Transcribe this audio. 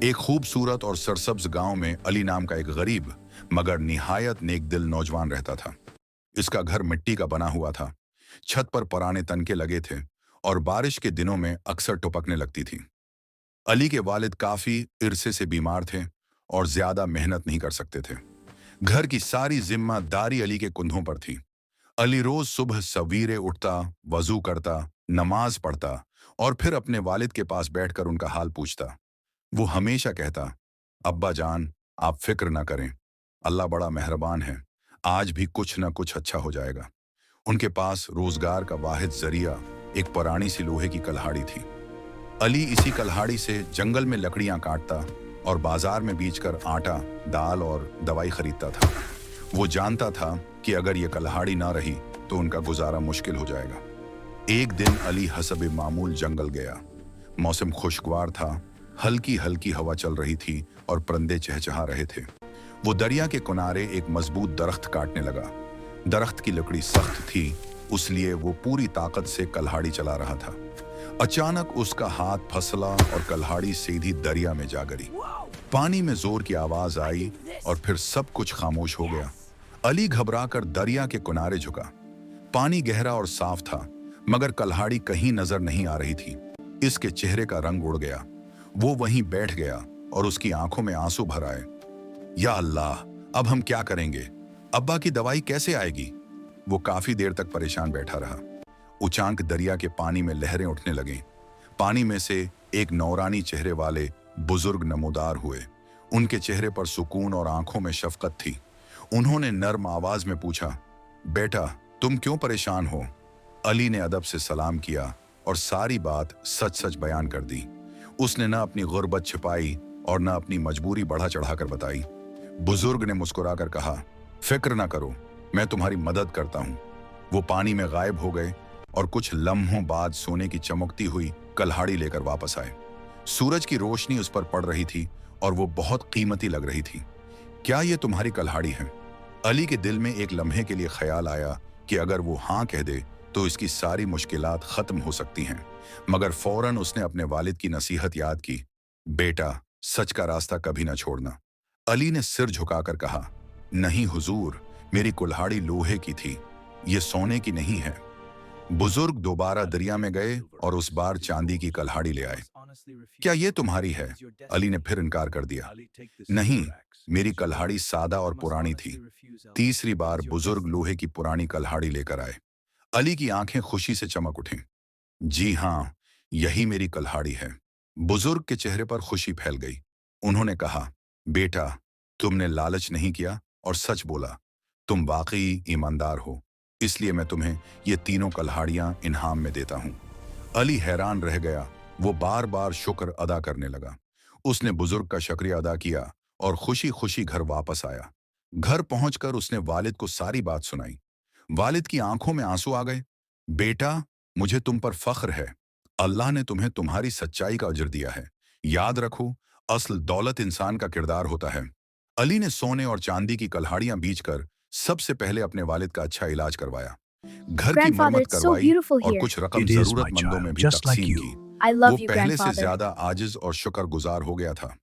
एक खूबसूरत और सरसब्ज गांव में अली नाम का एक गरीब मगर निहायत नेक दिल नौजवान रहता था। इसका घर मिट्टी का बना हुआ था। छत पर पुराने तनके लगे थे और बारिश के दिनों में अक्सर टपकने लगती थी। अली के वालिद काफी इरसे से बीमार थे और ज्यादा मेहनत नहीं कर सकते थे। घर की सारी जिम्मेदारी अली के कंधों पर थी। अली रोज सुबह सवीरे उठता, वजू करता, नमाज पढ़ता और फिर अपने वालिद के पास बैठकर उनका हाल पूछता। वो हमेशा कहता, अब्बा जान, आप फिक्र ना करें, अल्लाह बड़ा मेहरबान है, आज भी कुछ ना कुछ अच्छा हो जाएगा। उनके पास रोजगार का वाहिद जरिया एक पुरानी सी लोहे की कल्हाड़ी थी। अली इसी कल्हाड़ी से जंगल में लकड़ियां काटता और बाजार में बेचकर आटा, दाल और दवाई खरीदता था। वो जानता था कि अगर ये कल्हाड़ी ना रही तो उनका गुजारा मुश्किल हो जाएगा। एक दिन अली हसबे मामूल जंगल गया। मौसम खुशगवार था, हल्की हल्की हवा चल रही थी और परिंदे चहचहा रहे थे। वो दरिया के किनारे एक मजबूत दरख्त काटने लगा। दरख्त की लकड़ी सख्त थी, इसलिए वो पूरी ताकत से कल्हाड़ी चला रहा था। अचानक उसका हाथ फसला और कल्हाड़ी सीधी दरिया में जा गिरी। पानी में जोर की आवाज आई और फिर सब कुछ खामोश हो गया। अली घबराकर दरिया के किनारे झुका। पानी गहरा और साफ था, मगर कल्हाड़ी कहीं नजर नहीं आ रही थी। इसके चेहरे का रंग उड़ गया। वो वहीं बैठ गया और उसकी आंखों में आंसू भर आए। या अल्लाह, अब हम क्या करेंगे? अब्बा की दवाई कैसे आएगी? वो काफी देर तक परेशान बैठा रहा। उचांक दरिया के पानी में लहरें उठने लगीं। पानी में से एक नौरानी चेहरे वाले बुजुर्ग नमोदार हुए। उनके चेहरे पर सुकून और आंखों में शफकत थी। उन्होंने नर्म आवाज में पूछा, बेटा, तुम क्यों परेशान हो? अली ने अदब से सलाम किया और सारी बात सच सच बयान कर दी। उसने न अपनी गुर्बत छिपाई और न अपनी मजबूरी बढ़ा चढ़ाकर बताई। बुजुर्ग ने मुस्कुराकर कहा, फिक्र ना करो, मैं तुम्हारी मदद करता हूँ। वो पानी में गायब हो गए और कुछ लम्हों बाद सोने की चमकती हुई कल्हाड़ी लेकर वापस आए। सूरज की रोशनी उस पर पड़ रही थी और वो बहुत कीमती लग रही थी। क्या ये तुम्हारी कल्हाड़ी है? अली के दिल में एक लम्हे के लिए ख्याल आया कि अगर वो हाँ कह दे तो इसकी सारी मुश्किलात खत्म हो सकती हैं। मगर फौरन उसने अपने वालिद की नसीहत याद की, बेटा, सच का रास्ता कभी ना छोड़ना। अली ने सिर झुकाकर कहा, नहीं हुजूर, मेरी कुल्हाड़ी लोहे की थी, ये सोने की नहीं है। बुजुर्ग दोबारा दरिया में गए और उस बार चांदी की कल्हाड़ी ले आए। क्या ये तुम्हारी है? अली ने फिर इनकार कर दिया। नहीं, मेरी कल्हाड़ी सादा और पुरानी थी। तीसरी बार बुजुर्ग लोहे की पुरानी कल्हाड़ी लेकर आए। अली की आंखें खुशी से चमक उठीं। जी हाँ, यही मेरी कल्हाड़ी है। बुजुर्ग के चेहरे पर खुशी फैल गई। उन्होंने कहा, बेटा, तुमने लालच नहीं किया और सच बोला। तुम वाकई ईमानदार हो, इसलिए मैं तुम्हें ये तीनों कल्हाड़ियां इनाम में देता हूं। अली हैरान रह गया। वो बार बार शुक्र अदा करने लगा। उसने बुजुर्ग का शुक्रिया अदा किया और खुशी खुशी घर वापस आया। घर पहुंचकर उसने वालिद को सारी बात सुनाई। वालिद की आंखों में आंसू आ गए। बेटा, मुझे तुम पर फख्र है। अल्लाह ने तुम्हें तुम्हारी सच्चाई का अजर दिया है। याद रखो, असल दौलत इंसान का किरदार होता है। अली ने सोने और चांदी की कल्हाड़ियां बेचकर सबसे पहले अपने वालिद का अच्छा इलाज करवाया, घर की Grandfather, मरम्मत it's so करवाई beautiful और here. कुछ रकम It is, my जरूरतमंदों में child, भी just like तकसीम की। you. I वो love you, पहले से grandfather. ज्यादा आजिज और शुक्रगुजार हो गया था।